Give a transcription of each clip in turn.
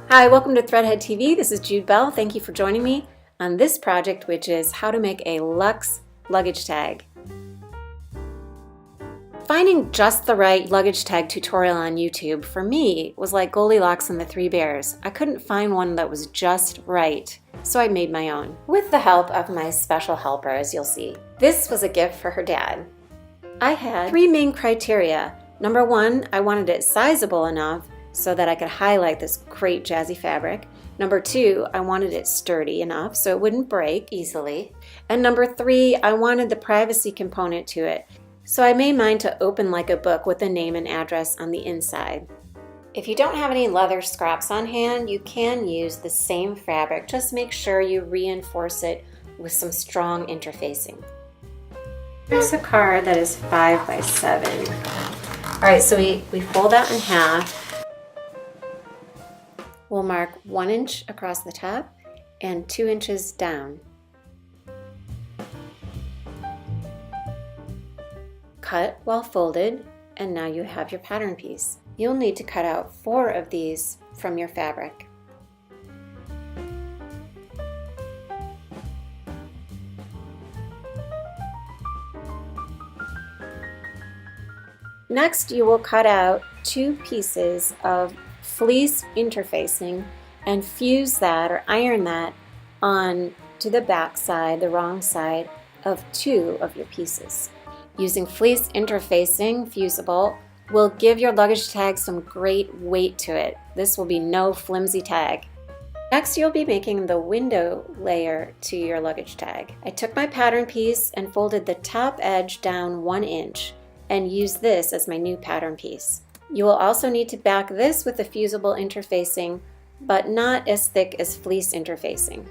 Hi, welcome to Threadhead TV. This is Jude Bell. Thank you for joining me on this project, which is how to make a Luxe luggage tag. Finding just the right luggage tag tutorial on YouTube for me was like Goldilocks and the Three Bears. I couldn't find one that was just right, so I made my own with the help of my special helper, as you'll see. This was a gift for her dad. I had three main criteria. Number one, I wanted it sizable enough so that I could highlight this great jazzy fabric. Number two, I wanted it sturdy enough so it wouldn't break easily. And number three, I wanted the privacy component to it. So I made mine to open like a book with a name and address on the inside. If you don't have any leather scraps on hand, you can use the same fabric. Just make sure you reinforce it with some strong interfacing. Here's a card that is 5 by 7. All right, so we fold that in half. We'll mark 1 inch across the top and 2 inches down. Cut while folded, and now you have your pattern piece. You'll need to cut out 4 of these from your fabric. Next, you will cut out 2 pieces of fleece interfacing and fuse that or iron that on to the back side, the wrong side of 2 of your pieces. Using fleece interfacing, fusible, will give your luggage tag some great weight to it. This will be no flimsy tag. Next, you'll be making the window layer to your luggage tag. I took my pattern piece and folded the top edge down 1 inch and used this as my new pattern piece. You will also need to back this with the fusible interfacing, but not as thick as fleece interfacing.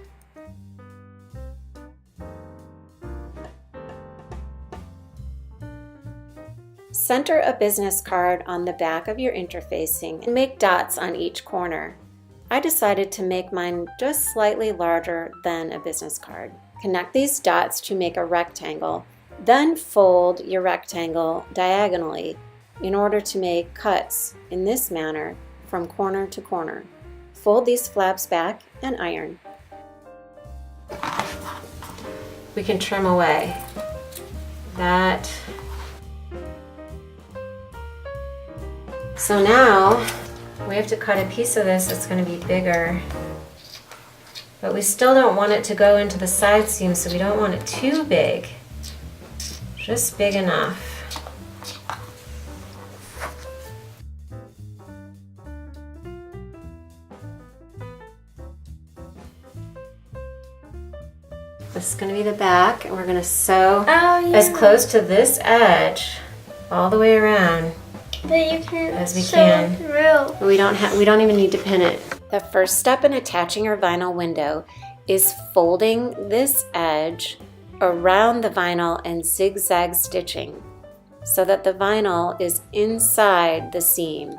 Center a business card on the back of your interfacing and make dots on each corner. I decided to make mine just slightly larger than a business card. Connect these dots to make a rectangle, then fold your rectangle diagonally in order to make cuts in this manner from corner to corner. Fold these flaps back and iron. We can trim away that. So now we have to cut a piece of this that's going to be bigger, but we still don't want it to go into the side seam, so we don't want it too big, just big enough. This is going to be the back, and we're going to sew as close to this edge all the way around as we can. But we don't even need to pin it. The first step in attaching your vinyl window is folding this edge around the vinyl and zigzag stitching so that the vinyl is inside the seam.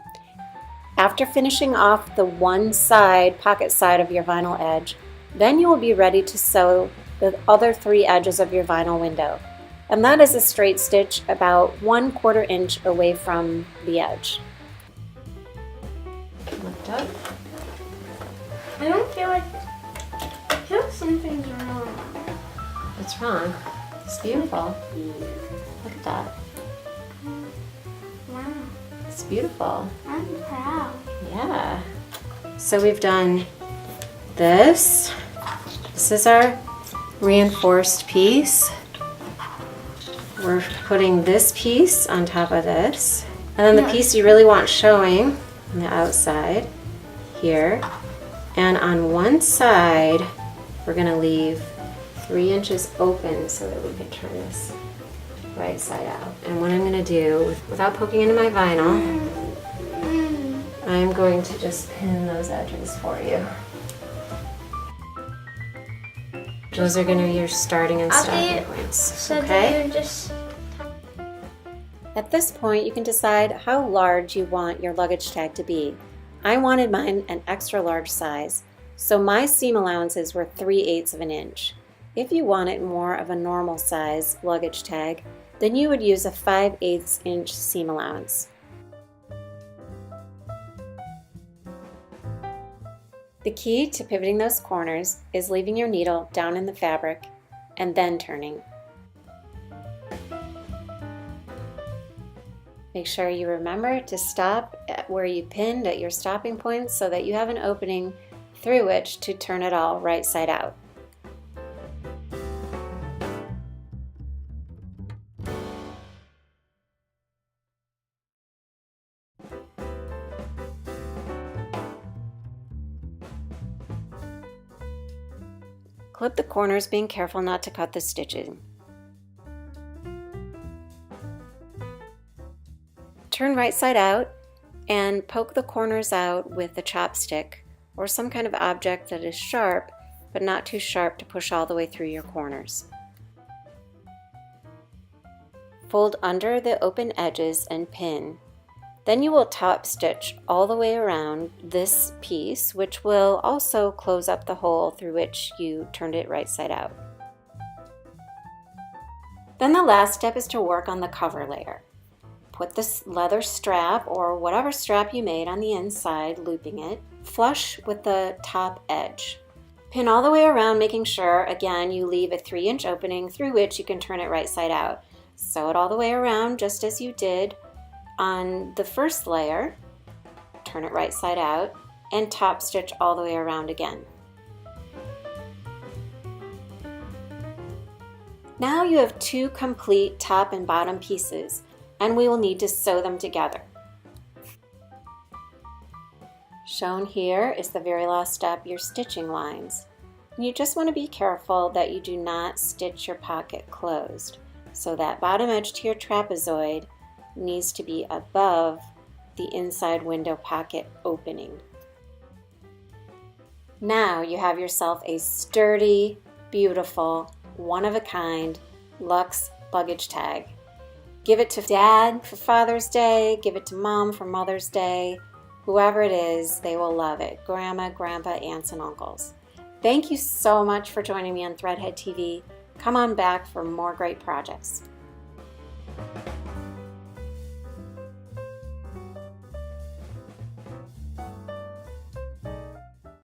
After finishing off the one side, pocket side of your vinyl edge, then you will be ready to sew the other 3 edges of your vinyl window. And that is a straight stitch about 1/4 inch away from the edge. Lift up. I feel something's wrong. What's wrong? It's beautiful. Look at that. Wow. It's beautiful. I'm proud. Yeah. So we've done this. This is our reinforced piece. We're putting this piece on top of this. And then the piece you really want showing on the outside here. And on one side, we're going to leave 3 inches open so that we can turn this right side out. And what I'm going to do, without poking into my vinyl, I'm going to just pin those edges for you. Those are going to be your starting and stopping points. Okay? At this point, you can decide how large you want your luggage tag to be. I wanted mine an extra large size, so my seam allowances were 3/8 of an inch. If you wanted more of a normal size luggage tag, then you would use a 5/8 inch seam allowance. The key to pivoting those corners is leaving your needle down in the fabric and then turning. Make sure you remember to stop at where you pinned at your stopping point so that you have an opening through which to turn it all right side out. Clip the corners, being careful not to cut the stitching. Turn right side out and poke the corners out with a chopstick or some kind of object that is sharp but not too sharp to push all the way through your corners. Fold under the open edges and pin. Then you will top stitch all the way around this piece, which will also close up the hole through which you turned it right side out. Then the last step is to work on the cover layer. Put this leather strap or whatever strap you made on the inside, looping it, flush with the top edge. Pin all the way around, making sure, again, you leave a 3-inch opening through which you can turn it right side out. Sew it all the way around just as you did on the first layer, turn it right side out, and top stitch all the way around again. Now you have 2 complete top and bottom pieces, and we will need to sew them together. Shown here is the very last step, your stitching lines. And you just want to be careful that you do not stitch your pocket closed. So that bottom edge to your trapezoid needs to be above the inside window pocket opening. Now you have yourself a sturdy, beautiful, one-of-a-kind Luxe luggage tag. Give it to Dad for Father's Day, give it to Mom for Mother's Day. Whoever it is, they will love it. Grandma, Grandpa, aunts, and uncles. Thank you so much for joining me on Threadhead TV. Come on back for more great projects.